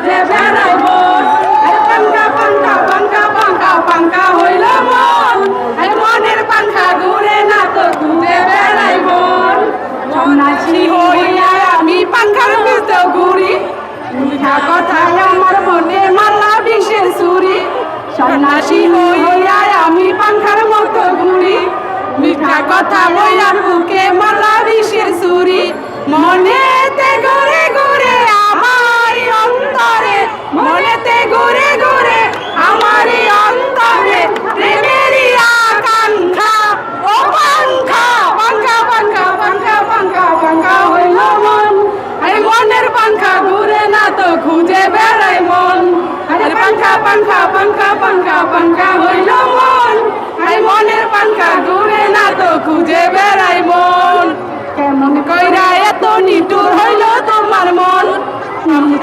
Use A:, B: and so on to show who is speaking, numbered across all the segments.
A: খুঁজে বেড়াই মন। আরে পাঙ্কা পাঙ্কা পাঙ্কা পাঙ্কা পাঙ্কা হইল মন। আরে মনের পাঙ্খা ঘুরে না তো খুঁজে বেড়াই মন। সন্ন্যাসী হইয়া আমি পাঙ্খার পিছনে ঘুরি, মিঠা কথায় আমার মনে মারলা বিষের ছুরি। সন্ন্যাসী হইয়া আমি পাঙ্খার মতো ঘুরি, মিঠা কথা বইয়া বুকে মারলা বিষের ছুরি। মনেতে ঘুরে ঘুরে আমার অন্তরে, মনেতে ঘুরে ঘুরে আমার অন্তরে প্রেমেরই আকাঙ্ক্ষা। ও পাঙ্খা পাঙ্খা পাঙ্খা পাঙ্খা পাঙ্খা পাঙ্খা হইল মন। আরে মনের পাঙ্খা ঘুরে না তো খুঁজে বেড়াই মন। আরে পাঙ্খা পাঙ্খা পাঙ্খা পাঙ্খা পাঙ্খা হইল মন। আরে মনের পাঙ্খা ঘুরে না তো খুঁজে বেড়াই মন। কেমন কইরা এত নিটুর হইল তোমার মন,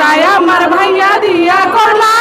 A: তাই আমার ভাইয়া দিয়া করলা